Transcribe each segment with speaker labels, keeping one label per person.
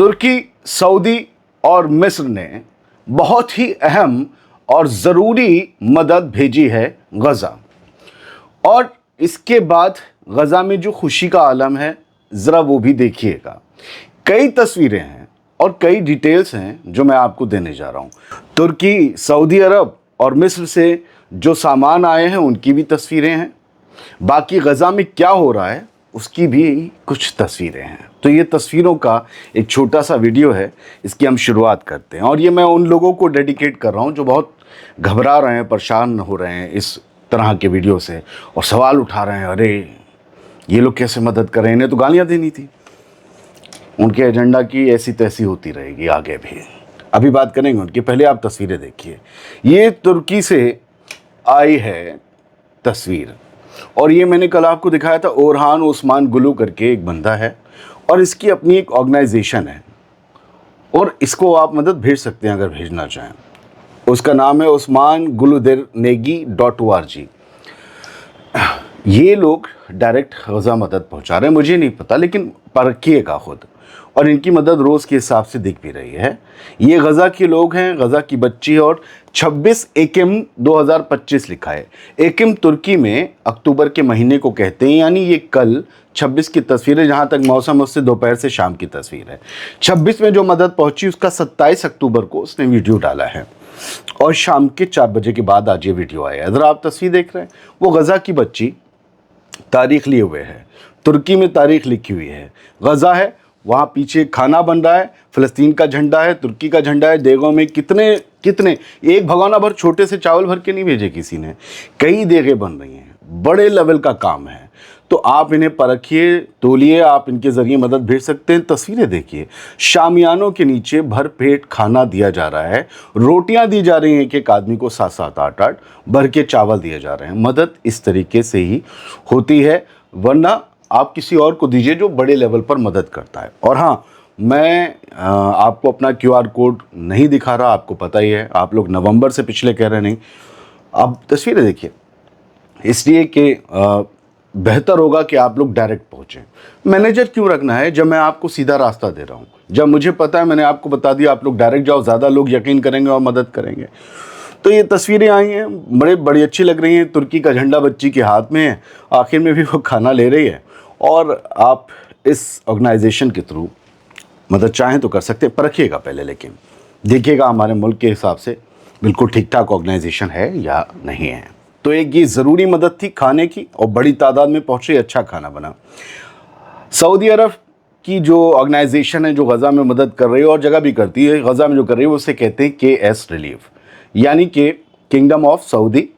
Speaker 1: तुर्की, Saudi और मिस्र ने बहुत ही अहम और ज़रूरी मदद भेजी है गज़ा। और इसके बाद गज़ा में जो खुशी का आलम है ज़रा वो भी देखिएगा। कई तस्वीरें हैं और कई डिटेल्स हैं जो मैं आपको देने जा रहा हूँ। तुर्की, सऊदी अरब और मिस्र से जो सामान आए हैं उनकी भी तस्वीरें हैं। बाकी गज़ा में क्या हो रहा है उसकी भी कुछ तस्वीरें हैं। तो ये तस्वीरों का एक छोटा सा वीडियो है, इसकी हम शुरुआत करते हैं। और ये मैं उन लोगों को डेडिकेट कर रहा हूँ जो बहुत घबरा रहे हैं, परेशान हो रहे हैं इस तरह के वीडियो से और सवाल उठा रहे हैं, अरे ये लोग कैसे मदद कर रहे हैं, इन्हें तो गालियाँ देनी थी। उनके एजेंडा की ऐसी तैसी होती रहेगी आगे भी। अभी बात करेंगे उनकी, पहले आप तस्वीरें देखिए। ये तुर्की से आई है तस्वीर और ये मैंने कल आपको दिखाया था। ओरहान ओस्मान गुलू करके एक बंदा है और इसकी अपनी एक ऑर्गेनाइजेशन है और इसको आप मदद भेज सकते हैं अगर भेजना चाहें। उसका नाम है osmanguldernegi.org। ये लोग डायरेक्ट गज़ा मदद पहुंचा रहे हैं, मुझे नहीं पता, लेकिन परखिएगा खुद। और इनकी मदद रोज़ के हिसाब से दिख भी रही है। ये गज़ा के लोग हैं, गज़ा की बच्ची। और 26 एकिम 2025 लिखा है। एकिम तुर्की में अक्टूबर के महीने को कहते हैं, यानी ये कल 26 की तस्वीर है। जहाँ तक मौसम उससे दोपहर से शाम की तस्वीर है। 26 में जो मदद पहुँची उसका 27 अक्टूबर को उसने वीडियो डाला है और शाम के 4 बजे के बाद आज ये वीडियो आया है। ज़रा आप तस्वीर देख रहे हैं, वो गज़ा की बच्ची तारीख लिए हुए है, तुर्की में तारीख लिखी हुई है। गज़ा है, वहाँ पीछे खाना बन रहा है, फ़लस्तीन का झंडा है, तुर्की का झंडा है। देगों में कितने एक भगोना भर छोटे से चावल भर के नहीं भेजे किसी ने, कई देगें बन रही हैं। बड़े लेवल का काम है। तो आप इन्हें परखिए, तोलिए, आप इनके ज़रिए मदद भेज सकते हैं। तस्वीरें देखिए, शामियानों के नीचे भर पेट खाना दिया जा रहा है, रोटियां दी जा रही हैं, एक एक आदमी को 7-7 8-8 भर के चावल दिए जा रहे हैं। मदद इस तरीके से ही होती है, वरना आप किसी और को दीजिए जो बड़े लेवल पर मदद करता है। और हाँ, मैं आपको अपना QR कोड नहीं दिखा रहा, आपको पता ही है। आप लोग नवंबर से पिछले कह रहे नहीं। अब तस्वीरें देखिए, इसलिए कि बेहतर होगा कि आप लोग डायरेक्ट पहुँचें। मैनेजर क्यों रखना है जब मैं आपको सीधा रास्ता दे रहा हूँ? जब मुझे पता है, मैंने आपको बता दिया, आप लोग डायरेक्ट जाओ, ज़्यादा लोग यकीन करेंगे और मदद करेंगे। तो ये तस्वीरें आई हैं, बड़ी अच्छी लग रही हैं। तुर्की का झंडा बच्ची के हाथ में है, आखिर में भी वो खाना ले रही है। और आप इस ऑर्गेनाइजेशन के थ्रू मदद चाहें तो कर सकते हैं। परखिएगा पहले, लेकिन देखिएगा हमारे मुल्क के हिसाब से बिल्कुल ठीक ठाक ऑर्गेनाइजेशन है या नहीं है। तो एक ये ज़रूरी मदद थी खाने की और बड़ी तादाद में पहुँचे, अच्छा खाना बना। सऊदी अरब की जो ऑर्गेनाइजेशन है जो गज़ा में मदद कर रही है और जगह भी करती है, गज़ा में जो कर रही है उसे कहते हैं KS रिलीफ, यानी कि kingdom of Saudi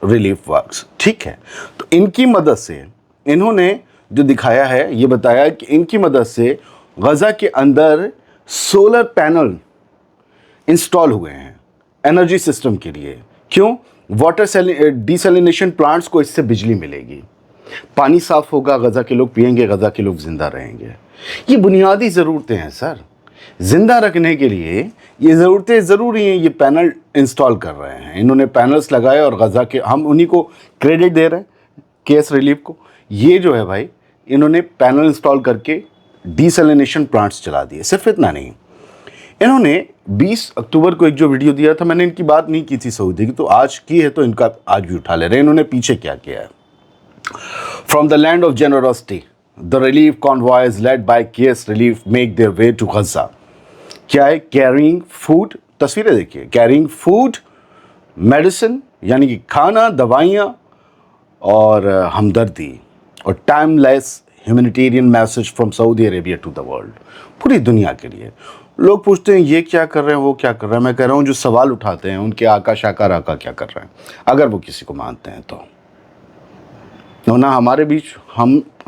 Speaker 1: relief works. ठीक है, तो इनकी मदद से इन्होंने जो दिखाया है, ये बताया कि इनकी मदद से गज़ा के अंदर सोलर पैनल इंस्टॉल हुए हैं एनर्जी सिस्टम के लिए। क्यों? वाटर डिसैलिनेशन प्लांट्स को इससे बिजली मिलेगी, पानी साफ होगा, गज़ा के लोग पिएंगे, गज़ा के लोग ज़िंदा रहेंगे। ये बुनियादी ज़रूरतें हैं सर, ज़िंदा रखने के लिए ये ज़रूरतें ज़रूरी हैं। ये पैनल इंस्टॉल कर रहे हैं, इन्होंने पैनल्स लगाए और गज़ा के, हम उन्हीं को क्रेडिट दे रहे हैं, KS रिलीफ को। ये जो है भाई, इन्होंने पैनल इंस्टॉल करके डिसैलिनेशन प्लांट्स चला दिए। सिर्फ इतना नहीं, इन्होंने 20 अक्टूबर को एक जो वीडियो दिया था, मैंने इनकी बात नहीं की थी सऊदी की, तो आज की है तो इनका आज भी उठा ले रहे हैं। इन्होंने पीछे क्या किया है? From the land of generosity the relief convoys led by KS relief make their way to Gaza. क्या है? कैरिंग फूड, तस्वीरें देखिए, कैरिंग फूड, मेडिसिन यानी कि खाना, दवाइयाँ और हमदर्दी और timeless humanitarian message from Saudi Arabia to the world, पूरी दुनिया के लिए। लोग पूछते हैं ये क्या कर रहे हैं, वो क्या कर रहे हैं। मैं कह रहा हूँ जो सवाल उठाते हैं उनके आका शाका राका क्या कर रहे हैं, अगर वो किसी को मानते हैं तो। ना हमारे बीच,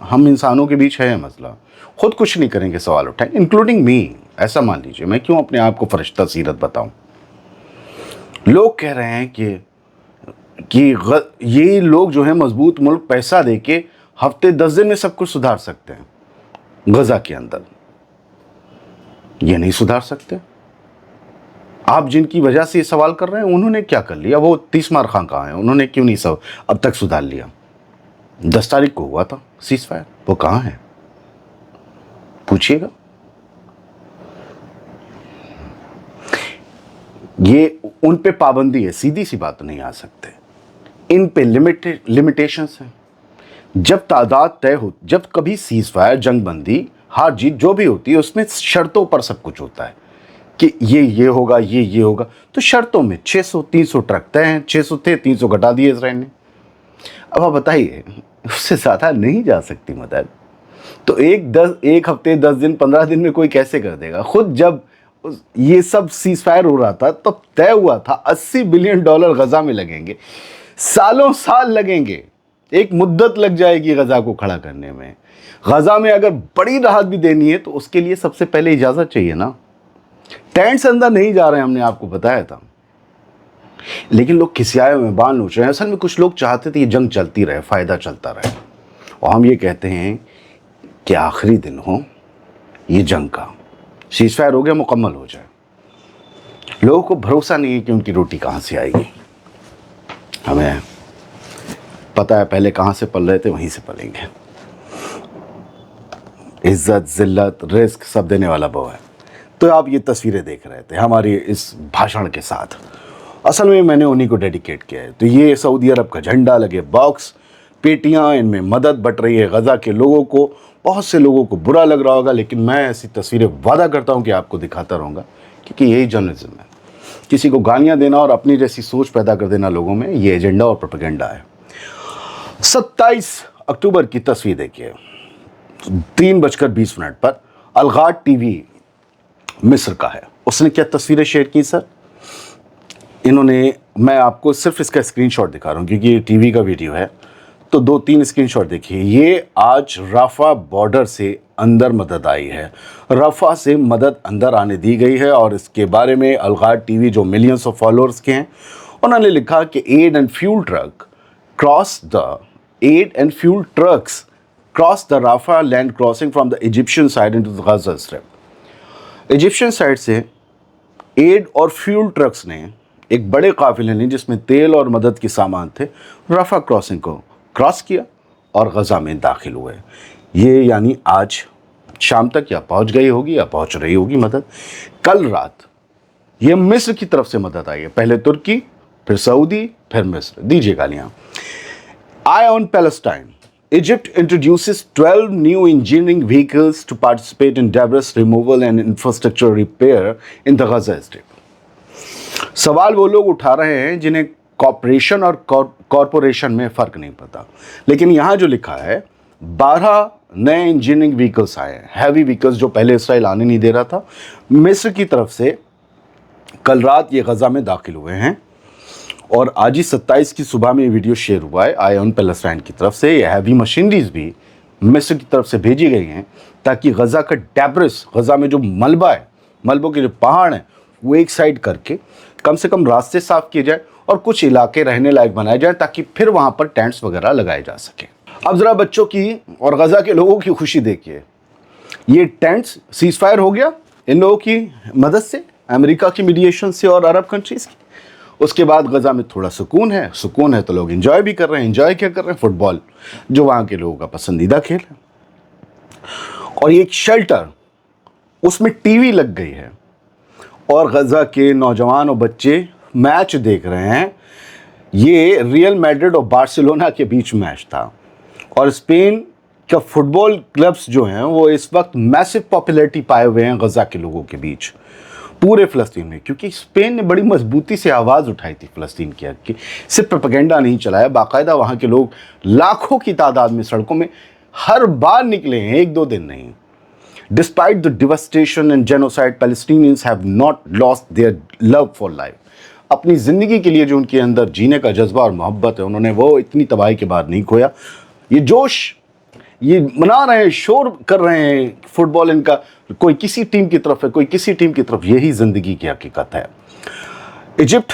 Speaker 1: हम इंसानों के बीच है मसला, खुद कुछ नहीं करेंगे, सवाल उठाएं, इंक्लूडिंग मी। ऐसा मान लीजिए, मैं क्यों अपने आप को फरिश्ता सीरत बताऊं? लोग कह रहे हैं कि ये लोग जो है मजबूत मुल्क पैसा दे के हफ्ते 10 दिन में सब कुछ सुधार सकते हैं। गज़ा के अंदर ये नहीं सुधार सकते। आप जिनकी वजह से ये सवाल कर रहे हैं उन्होंने क्या कर लिया? वो 30 मार खां कहाँ हैं? उन्होंने क्यों नहीं सब अब तक सुधार लिया? 10 तारीख को हुआ था सीज़ फायर, वो कहाँ है? पूछिएगा। ये उन पे पाबंदी है, सीधी सी बात, नहीं आ सकते। इन पे लिमिटेशंस हैं। जब तादाद तय हो, जब कभी सीज फायर, जंग बंदी, हार जीत जो भी होती है उसमें शर्तों पर सब कुछ होता है कि ये होगा, ये होगा। तो शर्तों में 600 300 ट्रक तय हैं, 600 थे, 300 घटा दिए इसराइल ने। अब आप बताइए, उससे ज़्यादा नहीं जा सकती मदद। तो एक हफ्ते, 10 दिन, 15 दिन में कोई कैसे कर देगा? खुद जब ये सब सीज फायर हो रहा था तब तो तय हुआ था $80 बिलियन गजा में लगेंगे, सालों साल लगेंगे, एक मुद्दत लग जाएगी गजा को खड़ा करने में। गजा में अगर बड़ी राहत भी देनी है तो उसके लिए सबसे पहले इजाज़त चाहिए ना। टेंट से अंदर नहीं जा रहे हैं, हमने आपको बताया था, लेकिन लोग खिसियाए में बाल नोच रहे हैं। असल में कुछ लोग चाहते थे ये जंग चलती रहे, फ़ायदा चलता रहे, और हम ये कहते हैं कि आखिरी दिन हो ये जंग का, सीज फायर हो गया, मुकम्मल हो जाए। लोगों को भरोसा नहीं है कि उनकी रोटी कहाँ से आएगी। हमें पता है पहले कहाँ से पल रहे थे, वहीं से पलेंगे। इज्जत, जिल्लत, रिस्क सब देने वाला वो है। तो आप ये तस्वीरें देख रहे थे हमारी इस भाषण के साथ, असल में मैंने उन्हीं को डेडिकेट किया है। तो ये सऊदी अरब का झंडा लगे बॉक्स, पेटियाँ, इनमें मदद बट रही है गजा के लोगों को। बहुत से लोगों को बुरा लग रहा होगा, लेकिन मैं ऐसी तस्वीरें वादा करता हूँ कि आपको दिखाता रहूँगा, क्योंकि यही जर्नलिज्म है। किसी को गालियाँ देना और अपनी जैसी सोच पैदा कर देना लोगों में, ये एजेंडा और प्रोपेगेंडा है। 27 अक्टूबर की तस्वीर देखिए, 3:20 पर अलगाट टीवी मिस्र का है। उसने क्या तस्वीरें शेयर की सर? इन्होंने, मैं आपको सिर्फ इसका स्क्रीनशॉट दिखा रहा हूँ क्योंकि ये टीवी का वीडियो है, तो 2-3 स्क्रीनशॉट देखिए। ये आज राफा बॉर्डर से अंदर मदद आई है, राफा से मदद अंदर आने दी गई है, और इसके बारे में अलगाट टीवी जो मिलियंस ऑफ फॉलोअर्स के हैं, उन्होंने लिखा कि aid and fuel trucks cross the Rafah land crossing from the Egyptian side into the Gaza Strip. Egyptian side से एड और फ्यूल ट्रक्स ने, एक बड़े काफिले ने जिसमें तेल और मदद के सामान थे, राफा क्रॉसिंग को क्रॉस किया और गजा में दाखिल हुए। ये यानी आज शाम तक या पहुंच गई होगी या पहुंच रही होगी मदद। कल रात ये मिस्र की तरफ से मदद आई है, पहले तुर्की, फिर सऊदी, फिर मिस्र। दीजिए गालियां। आई on Palestine, Egypt introduces 12 new engineering vehicles to participate in debris removal and infrastructure repair in the Gaza Strip। सवाल वो लोग उठा रहे हैं जिन्हें कॉर्पोरेशन और कॉरपोरेशन में फ़र्क नहीं पता, लेकिन यहाँ जो लिखा है 12 नए इंजीनियरिंग व्हीकल्स आए हैं, हैवी व्हीकल्स जो पहले इसराइल आने नहीं दे रहा था। मिस्र की तरफ से कल रात ये गजा में दाखिल हुए हैं, और आज ही 27 की सुबह में ये वीडियो शेयर हुआ है आई ऑन पैलेस्टाइन की तरफ से। ये हैवी मशीनरीज भी मिस्र की तरफ से भेजी गई हैं ताकि गजा का डेब्रिस, गजा में जो मलबा है, मलबों के जो पहाड़ हैं, वो एक साइड करके कम से कम रास्ते साफ किए जाए और कुछ इलाके रहने लायक बनाए जाए, ताकि फिर वहाँ पर टेंट्स वगैरह लगाए जा सकें। अब ज़रा बच्चों की और गजा के लोगों की खुशी देखिए। ये टेंट्स सीज फायर हो गया इन लोगों की मदद से, अमेरिका की मीडिएशन से और अरब कंट्रीज़ की। उसके बाद गजा में थोड़ा सुकून है तो लोग एंजॉय भी कर रहे हैं। एंजॉय क्या कर रहे हैं? फुटबॉल, जो वहाँ के लोगों का पसंदीदा खेल है। और ये एक शेल्टर, उसमें टीवी लग गई है, और गजा के नौजवान और बच्चे मैच देख रहे हैं। ये रियल मैड्रिड और बार्सिलोना के बीच मैच था, और स्पेन का फुटबॉल क्लब्स जो हैं वो इस वक्त मैसिव पॉपुलैरिटी पाए हुए हैं गजा के लोगों के बीच, पूरे फ़लस्तीन में, क्योंकि स्पेन ने बड़ी मजबूती से आवाज़ उठाई थी फ़लस्तीन के हक़ की। सिर्फ प्रोपेगेंडा नहीं चलाया, बाकायदा वहाँ के लोग लाखों की तादाद में सड़कों में हर बार निकले हैं, 1-2 दिन नहीं। Despite the devastation and genocide, Palestinians have not lost their love for life। अपनी ज़िंदगी के लिए जो उनके अंदर जीने का जज्बा और मोहब्बत है, उन्होंने वो इतनी तबाही के बाद नहीं खोया। ये जोश, ये मना रहे हैं, शोर कर रहे हैं, फुटबॉल इनका कोई किसी टीम की तरफ है, कोई किसी टीम की तरफ, यही ज़िंदगी की हकीकत है। इजिप्ट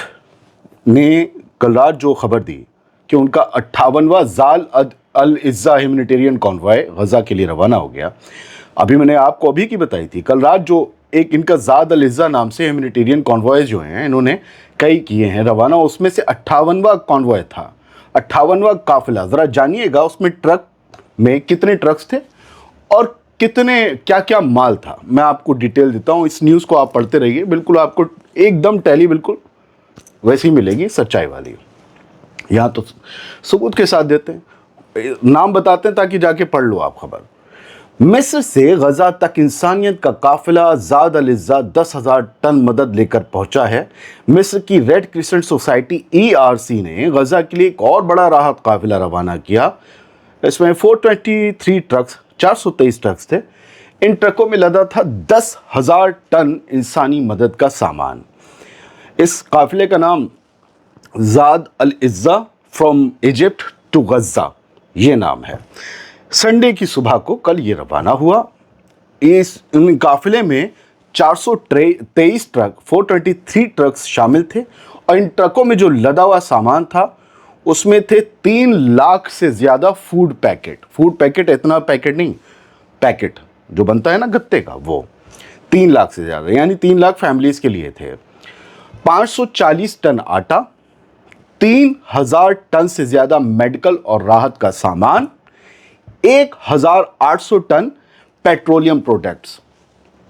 Speaker 1: ने कल रात जो खबर दी कि उनका 58वां ज़ाल अल इज़्ज़ा ह्यूमैनिटेरियन कॉन्वॉय गजा के लिए रवाना हो गया। अभी मैंने आपको अभी की बताई थी, कल रात जो एक इनका ज़ाद अल इज़्ज़ा नाम से ह्यूमैनिटेरियन कॉन्वॉय जो हैं, इन्होंने कई किए हैं रवाना, उसमें से 58वां कॉन्वॉय था, 58वां काफिला। ज़रा जानिएगा उसमें ट्रक में कितने ट्रक्स थे और कितने क्या क्या माल था, मैं आपको डिटेल देता हूँ। इस न्यूज़ को आप पढ़ते रहिए, बिल्कुल आपको एकदम टैली बिल्कुल वैसी ही मिलेगी, सच्चाई वाली। यहाँ तो सबूत के साथ देते हैं, नाम बताते हैं ताकि जाके पढ़ लो आप खबर। मिस्र से गजा तक इंसानियत का काफिला ज़ाद अल इज़्ज़ा 10,000 टन मदद लेकर पहुंचा है। मिस्र की रेड क्रिसेंट सोसाइटी ERC ने गजा के लिए एक और बड़ा राहत काफिला रवाना किया। इसमें 423 ट्रक्स, 423 ट्रक्स थे। इन ट्रकों में लदा था 10,000 टन इंसानी मदद का सामान। इस काफिले का नाम ज़ाद अल इज़्ज़ा फ्रॉम इजिप्ट टू गजा, ये नाम है। संडे की सुबह को कल ये रवाना हुआ। इन काफिले में 423 ट्रक, 423 ट्रक्स शामिल थे और इन ट्रकों में जो लदा हुआ सामान था उसमें थे 3 लाख से ज़्यादा फूड पैकेट, इतना पैकेट नहीं, पैकेट जो बनता है ना गत्ते का, वो 3 लाख से ज़्यादा, यानी 3 लाख फैमिलीज़ के लिए थे। 540 टन आटा, 3,000 टन से ज़्यादा मेडिकल और राहत का सामान, 1,800 ton petroleum products,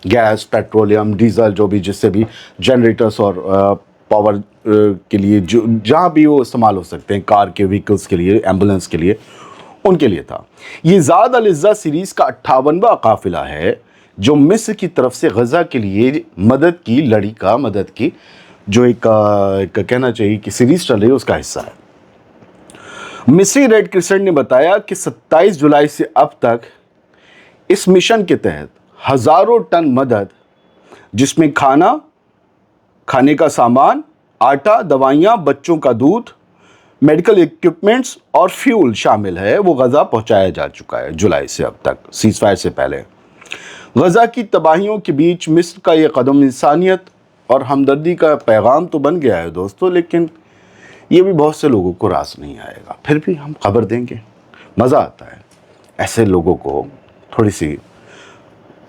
Speaker 1: gas, petroleum, diesel, जो भी जिससे भी जनरेटर्स और पावर के लिए जो जहाँ भी वो इस्तेमाल हो सकते हैं, कार के व्हीकल्स के लिए, एम्बुलेंस के लिए, उनके लिए था। ये ज़ाद अल इज़्ज़ा सीरीज़ का 58वां काफिला है जो मिस्र की तरफ से गजा के लिए मदद की जो एक कहना चाहिए कि सीरीज़ चल रही है उसका हिस्सा है। मिस्री रेड क्रिसेंट ने बताया कि 27 जुलाई से अब तक इस मिशन के तहत हज़ारों टन मदद, जिसमें खाने का सामान, आटा, दवाइयाँ, बच्चों का दूध, मेडिकल इक्विपमेंट्स और फ्यूल शामिल है, वो गजा पहुंचाया जा चुका है जुलाई से अब तक, सीज़फायर से पहले। गजा की तबाहियों के बीच मिस्र का ये कदम इंसानियत और हमदर्दी का पैगाम तो बन गया है दोस्तों, लेकिन ये भी बहुत से लोगों को रास नहीं आएगा। फिर भी हम खबर देंगे, मज़ा आता है ऐसे लोगों को थोड़ी सी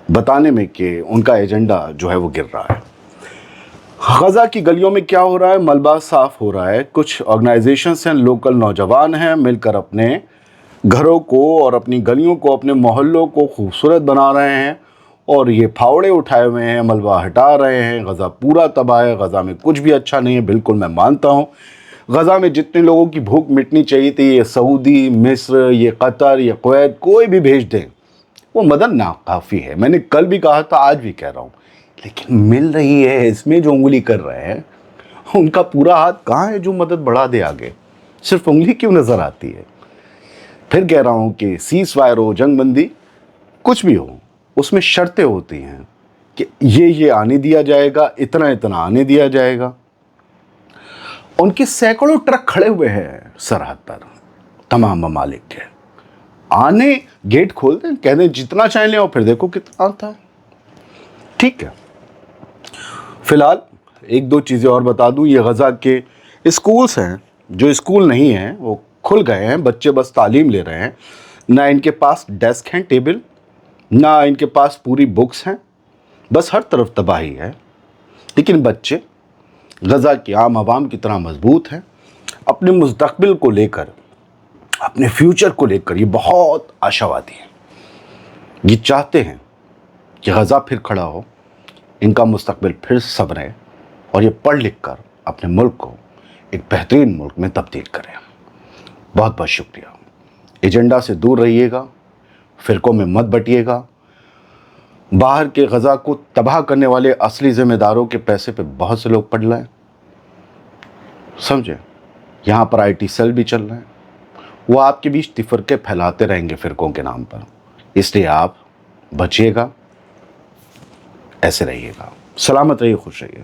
Speaker 1: बताने में कि उनका एजेंडा जो है वो गिर रहा है। गजा की गलियों में क्या हो रहा है? मलबा साफ़ हो रहा है। कुछ ऑर्गेनाइजेशंस हैं, लोकल नौजवान हैं, मिलकर अपने घरों को और अपनी गलियों को, अपने मोहल्लों को खूबसूरत बना रहे हैं और ये फावड़े उठाए हुए हैं, मलबा हटा रहे हैं। गजा पूरा तबाह है, गजा में कुछ भी अच्छा नहीं है, बिल्कुल मैं मानता हूँ। गजा में जितने लोगों की भूख मिटनी चाहिए थी, ये सऊदी, मिस्र, ये कतर, ये कुवैत, कोई भी भेज दें, वो मदद नाकाफ़ी है। मैंने कल भी कहा था, आज भी कह रहा हूँ, लेकिन मिल रही है। इसमें जो उंगली कर रहे हैं उनका पूरा हाथ कहाँ है जो मदद बढ़ा दे आगे? सिर्फ उंगली क्यों नज़र आती है? फिर कह रहा हूँ कि सीज़फायर हो, जंगबंदी, कुछ भी हो, उसमें शर्तें होती हैं कि ये आने दिया जाएगा, इतना इतना आने दिया जाएगा। उनके सैकड़ों ट्रक खड़े हुए हैं सरहद पर, तमाम ममालिक के। आने गेट खोल दें, कह दें जितना चाहे ले आओ, फिर देखो कितना आता है। ठीक है, फिलहाल एक दो चीज़ें और बता दूं। ये गजा के स्कूल्स हैं, जो स्कूल नहीं हैं वो खुल गए हैं, बच्चे बस तालीम ले रहे हैं। ना इनके पास डेस्क हैं, टेबल, ना इनके पास पूरी बुक्स हैं, बस हर तरफ तबाही है। लेकिन बच्चे गजा की आम आवाम की तरह मजबूत हैं। अपने मुस्तकबिल को लेकर, अपने फ्यूचर को लेकर ये बहुत आशावादी हैं। ये चाहते हैं कि गजा फिर खड़ा हो, इनका मुस्तकबिल फिर संवरे और ये पढ़ लिख कर अपने मुल्क को एक बेहतरीन मुल्क में तब्दील करें। बहुत बहुत शुक्रिया। एजेंडा से दूर रहिएगा, फ़िरक़ों में मत बटिएगा। बाहर के गजा को तबाह करने वाले असली ज़िम्मेदारों के पैसे पे बहुत से लोग पड़ रहे हैं, समझे? यहाँ पर IT सेल भी चल रहे हैं, वो आपके बीच तिफरके फैलाते रहेंगे फ़िरक़ों के नाम पर। इसलिए आप बचिएगा, ऐसे रहिएगा, सलामत रहिए, खुश रहिए।